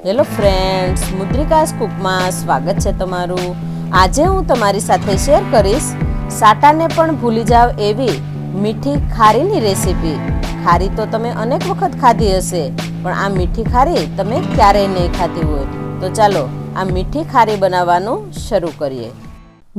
Hello friends, મુદ્રિકાસ કુકમાં સ્વાગત છે તમારું। આજે હું તમારી સાથે શેર કરીશ સાટાને પણ ભૂલી જાવ એવી મીઠી ખારીની રેસીપી। ખારી તો તમે અનેક વખત ખાધી હશે, પણ આ મીઠી ખારી તમે ક્યારેય નહીં ખાધી હોય। તો ચાલો આ મીઠી ખારી બનાવવાનું શરૂ કરીએ।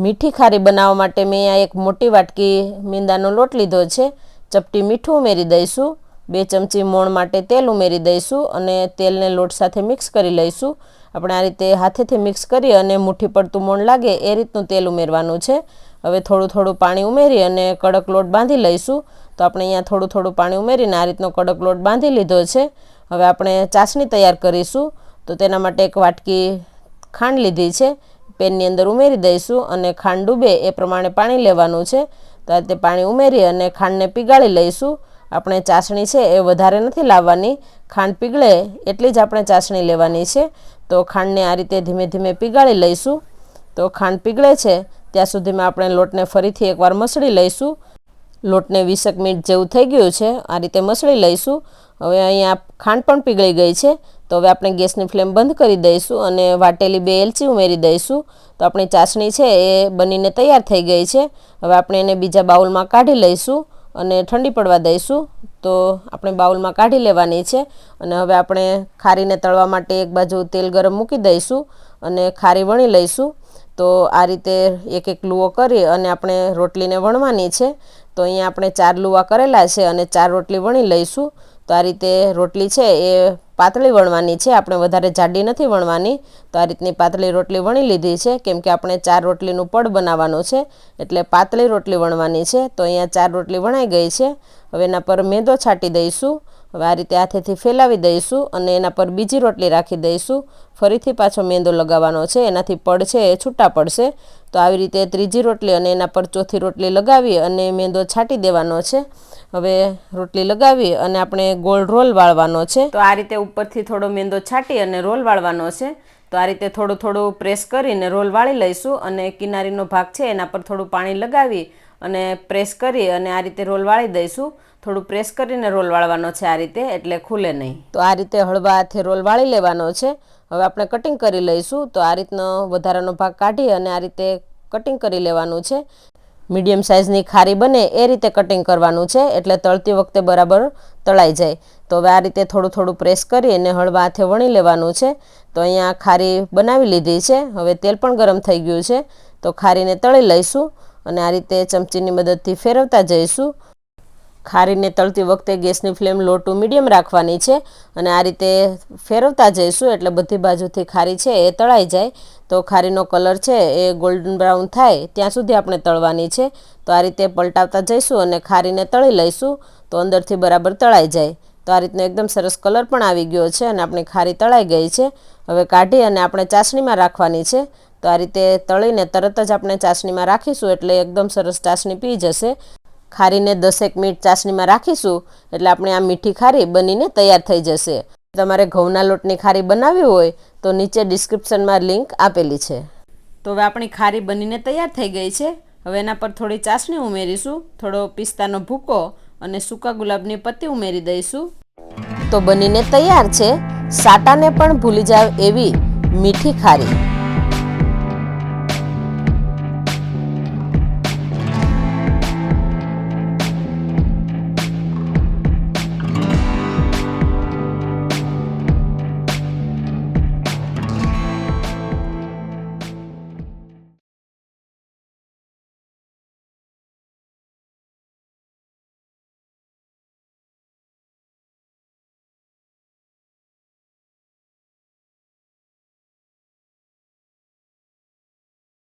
મીઠી ખારી બનાવવા માટે મેં અહીંયા એક મોટી વાટકી મીંદાનો લોટ લીધો છે। ચપટી મીઠું ઉમેરી દઈશું, 2 ચમચી મોણ માટે તેલ ઉમેરી દઈશું અને તેલને લોટ સાથે મિક્સ કરી લઈશું। આપણે આ રીતે હાથેથી મિક્સ કરી અને મુઠ્ઠી પડતું મોણ લાગે એ રીતનું તેલ ઉમેરવાનું છે। હવે થોડું થોડું પાણી ઉમેરી અને કડક લોટ બાંધી લઈશું। તો આપણે અહીંયા થોડું થોડું પાણી ઉમેરીને આ રીતનો કડક લોટ બાંધી લીધો છે। હવે આપણે ચાસણી તૈયાર કરીશું। તો તેના માટે એક વાટકી ખાંડ લીધી છે, પેનની અંદર ઉમેરી દઈશું અને ખાંડ ડૂબે એ પ્રમાણે પાણી લેવાનું છે। તો આ રીતે પાણી ઉમેરી અને ખાંડને પીગાળી લઈશું। આપણે ચાસણી છે એ વધારે નથી લાવવાની, ખાંડ પીગળે એટલી જ આપણે ચાસણી લેવાની છે। તો ખાંડને આ રીતે ધીમે ધીમે પીગાળી લઈશું। તો ખાંડ પીગળે છે ત્યાં સુધીમાં આપણે લોટને ફરીથી એકવાર મસળી લઈશું। લોટને 20 મિનિટ જેવું થઈ ગયું છે, આ રીતે મસળી લઈશું। હવે અહીંયા ખાંડ પણ પીગળી ગઈ છે, તો હવે આપણે ગેસની ફ્લેમ બંધ કરી દઈશું અને વાટેલી 2 એલચી ઉમેરી દઈશું। તો આપણી ચાસણી છે એ બનીને તૈયાર થઈ ગઈ છે। હવે આપણે એને બીજા બાઉલમાં કાઢી લઈશું અને ઠંડી પડવા દઈશું। તો આપણે બાઉલમાં કાઢી લેવાની છે અને હવે આપણે ખારીને તળવા માટે એક બાજુ તેલ ગરમ મૂકી દઈશું અને ખારી વણી લઈશું। તો આ રીતે એક એક લુઓ કરી અને આપણે રોટલીને વણવાની છે। તો અહીંયા આપણે 4 લુવા કરેલા છે અને 4 રોટલી વણી લઈશું। તો આ રીતે રોટલી છે એ પાતળી વણવાની છે, આપણે વધારે જાડી નથી વણવાની। તો આ રીતની પાતળી રોટલી વણી લીધી છે, કેમ કે આપણે 4 રોટલીનું પડ બનાવવાનું છે, એટલે પાતળી રોટલી વણવાની છે। તો અહીંયા 4 રોટલી વણાઈ ગઈ છે। હવે એના પર મેંદો છાંટી દઈશું। હવે આ રીતે હાથેથી ફેલાવી દઈશું અને એના પર બીજી રોટલી રાખી દઈશું। ફરીથી પાછો મેંદો લગાવવાનો છે, એનાથી પડ છે એ છૂટા પડશે। તો આવી રીતે ત્રીજી રોટલી અને એના પર ચોથી રોટલી લગાવી અને મેંદો છાંટી દેવાનો છે। હવે રોટલી લગાવી અને આપણે ગોળ રોલ વાળવાનો છે। તો આ રીતે ઉપરથી થોડો મેંદો છાંટી અને રોલ વાળવાનો છે। તો આ રીતે થોડું થોડું પ્રેસ કરીને રોલ વાળી લઈશું અને કિનારીનો ભાગ છે એના પર થોડું પાણી લગાવી અને પ્રેસ કરી અને આ રીતે રોલ વાળી દઈશું। થોડું પ્રેસ કરીને રોલ વાળવાનો છે આ રીતે, એટલે ખુલે નહીં। તો આ રીતે હળવા હાથે રોલ વાળી લેવાનો છે। હવે આપણે કટિંગ કરી લઈશું। તો આ રીતનો વધારાનો ભાગ કાઢી અને આ રીતે કટિંગ કરી લેવાનું છે। મીડિયમ સાઇઝની ખારી બને એ રીતે કટિંગ કરવાનું છે, એટલે તળતી વખતે બરાબર તળાઈ જાય। તો હવે આ રીતે થોડું થોડું પ્રેસ કરી અને હળવા હાથે વણી લેવાનું છે। તો અહીંયા ખારી બનાવી લીધી છે, હવે તેલ પણ ગરમ થઈ ગયું છે। તો ખારીને તળી લઈશું અને આ રીતે ચમચીની મદદથી ફેરવતા જઈશું। ખારીને તળતી વખતે ગેસની ફ્લેમ લો ટુ મીડિયમ રાખવાની છે અને આ રીતે ફેરવતા જઈશું, એટલે બધી બાજુથી ખારી છે એ તળાઈ જાય। તો ખારીનો કલર છે એ ગોલ્ડન બ્રાઉન થાય ત્યાં સુધી આપણે તળવાની છે। તો આ રીતે પલટાવતા જઈશું અને ખારીને તળી લઈશું, તો અંદરથી બરાબર તળાઈ જાય। તો આ રીતનો એકદમ સરસ કલર પણ આવી ગયો છે અને આપણી ખારી તળાઈ ગઈ છે। હવે કાઢી અને આપણે ચાસણીમાં રાખવાની છે। તો આ રીતે તળીને તરત જ આપણે ચાસણીમાં રાખીશું, એટલે એકદમ સરસ ચાસણી પી જશે। ખારીને 10 મિનિટ ચાસણીમાં રાખીશું એટલે આપણે આ મીઠી ખારી બનીને તૈયાર થઈ જશે। તમારે ઘઉંના લોટની ખારી બનાવવી હોય તો નીચે ડિસ્ક્રિપ્શનમાં લિંક આપેલી છે। તો હવે આપણી ખારી બનીને તૈયાર થઈ ગઈ છે। હવે એના પર થોડી ચાસણી ઉમેરીશું, થોડો પિસ્તાનો ભૂકો અને સૂકા ગુલાબની પત્તી ઉમેરી દઈશું। તો બનીને તૈયાર છે સાટાને પણ ભૂલી જાવ એવી મીઠી ખારી।